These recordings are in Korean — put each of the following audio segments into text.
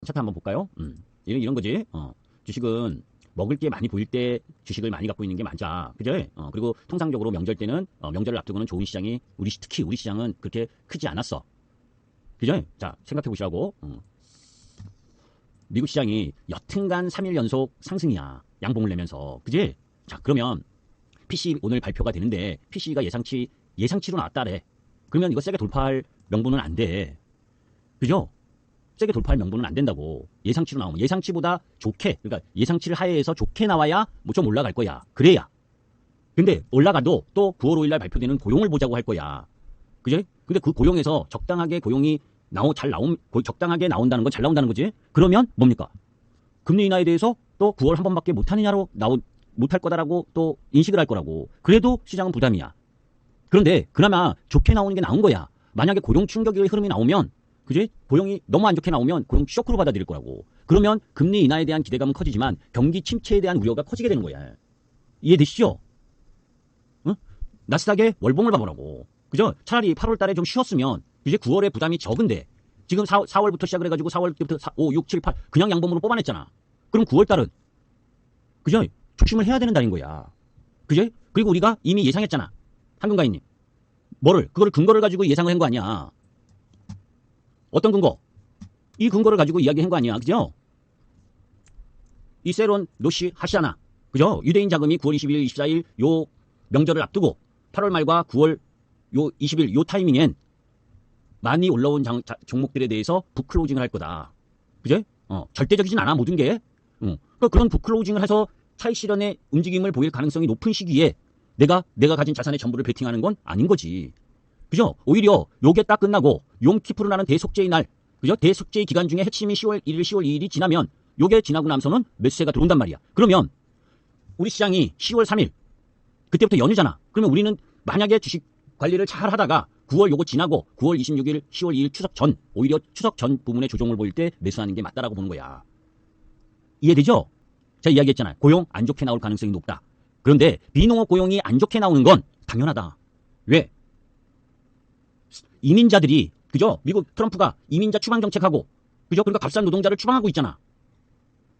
차트 한번 볼까요? 이런 거지. 주식은 먹을 게 많이 보일 때 주식을 많이 갖고 있는 게 맞아. 그죠? 그리고 통상적으로 명절 때는 명절을 앞두고는 좋은 시장이 특히 우리 시장은 그렇게 크지 않았어. 그죠? 자, 생각해 보시라고. 미국 시장이 여튼간 3일 연속 상승이야. 양봉을 내면서. 그지? 자, 그러면 PC 오늘 발표가 되는데 PC가 예상치로 나왔다래. 그러면 이거 세게 돌파할 명분은 안 돼. 그죠? 세게 돌파할 명분은 안 된다고. 예상치로 나오면 예상치보다 좋게, 그러니까 예상치를 하회해서 좋게 나와야 뭐 좀 올라갈 거야. 그래야. 근데 올라가도 또 9월 5일 날 발표되는 고용을 보자고 할 거야. 그지? 근데 그 고용에서 적당하게 고용이 적당하게 나온다는 건 잘 나온다는 거지. 그러면 뭡니까? 금리 인하에 대해서 또 9월 한 번밖에 못할 거다라고 또 인식을 할 거라고. 그래도 시장은 부담이야. 그런데 그나마 좋게 나오는 게 나온 거야. 만약에 고용 충격의 흐름이 나오면, 그지? 고용이 너무 안 좋게 나오면 고용 쇼크로 받아들일 거라고. 그러면 금리 인하에 대한 기대감은 커지지만 경기 침체에 대한 우려가 커지게 되는 거야. 이해되시죠? 응? 나스닥의 월봉을 봐보라고. 그죠? 차라리 8월 달에 좀 쉬었으면 이제 9월에 부담이 적은데 지금 4월부터 시작을 해가지고 4월 때부터 5, 6, 7, 8 그냥 양봉으로 뽑아냈잖아. 그럼 9월 달은 그죠? 조심을 해야 되는 달인 거야. 그죠? 그리고 우리가 이미 예상했잖아. 한금가인님. 그거를 근거를 가지고 예상을 한 거 아니야. 어떤 근거? 이 근거를 가지고 이야기한 거 아니야. 그죠? 이 세론, 노시, 하시아나. 그죠? 유대인 자금이 9월 22일, 24일 요 명절을 앞두고 8월 말과 9월 요 20일 요 타이밍엔 많이 올라온 종목들에 대해서 북클로징을 할 거다. 그죠? 절대적이진 않아, 모든 게. 그러니까 그런 북클로징을 해서 차익 실현의 움직임을 보일 가능성이 높은 시기에 내가 가진 자산의 전부를 베팅하는 건 아닌 거지. 그죠? 오히려 요게 딱 끝나고 용키푸르라는 대속제의 날, 그죠? 대속제의 기간 중에 핵심이 10월 1일, 10월 2일이 지나면 요게 지나고 나서는 매수세가 들어온단 말이야. 그러면 우리 시장이 10월 3일 그때부터 연휴잖아. 그러면 우리는 만약에 주식 관리를 잘 하다가 9월 요거 지나고 9월 26일, 10월 2일 추석 전, 오히려 추석 전 부분에 조정을 보일 때 매수하는 게 맞다라고 보는 거야. 이해되죠? 제가 이야기했잖아요. 고용 안 좋게 나올 가능성이 높다. 그런데 비농업 고용이 안 좋게 나오는 건 당연하다. 왜? 이민자들이, 그죠? 미국 트럼프가 이민자 추방 정책하고, 그죠? 그러니까 값싼 노동자를 추방하고 있잖아.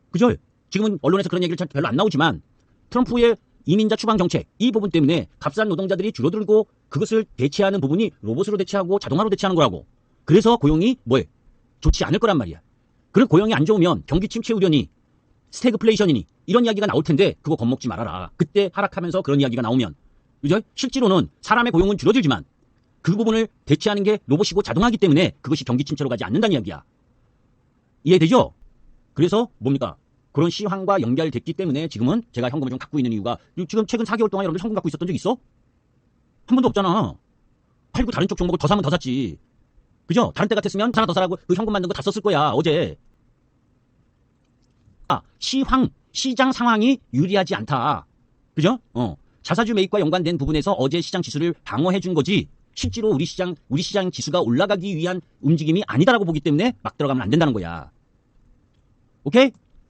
그죠? 지금은 언론에서 그런 얘기를 별로 안 나오지만 트럼프의 이민자 추방 정책, 이 부분 때문에 값싼 노동자들이 줄어들고 그것을 대체하는 부분이 로봇으로 대체하고 자동화로 대체하는 거라고. 그래서 고용이 좋지 않을 거란 말이야. 그런 고용이 안 좋으면 경기 침체 우려니 스태그플레이션이니 이런 이야기가 나올 텐데 그거 겁먹지 말아라. 그때 하락하면서 그런 이야기가 나오면. 그죠? 실제로는 사람의 고용은 줄어들지만 그 부분을 대체하는 게 로봇이고 자동화이기 때문에 그것이 경기 침체로 가지 않는다는 이야기야. 이해되죠? 그래서 뭡니까? 그런 시황과 연결됐기 때문에 지금은 제가 현금을 좀 갖고 있는 이유가, 지금 최근 4개월 동안 여러분들 현금 갖고 있었던 적 있어? 한 번도 없잖아. 팔고 다른 쪽 종목을 더 사면 더 샀지. 그죠? 다른 때 같았으면 하나 더 사라고 그 현금 만든 거 다 썼을 거야, 어제. 시장 상황이 유리하지 않다. 그죠? 자사주 매입과 연관된 부분에서 어제 시장 지수를 방어해 준 거지. 실제로 우리 시장 지수가 올라가기 위한 움직임이 아니다라고 보기 때문에 막 들어가면 안 된다는 거야. 오케이?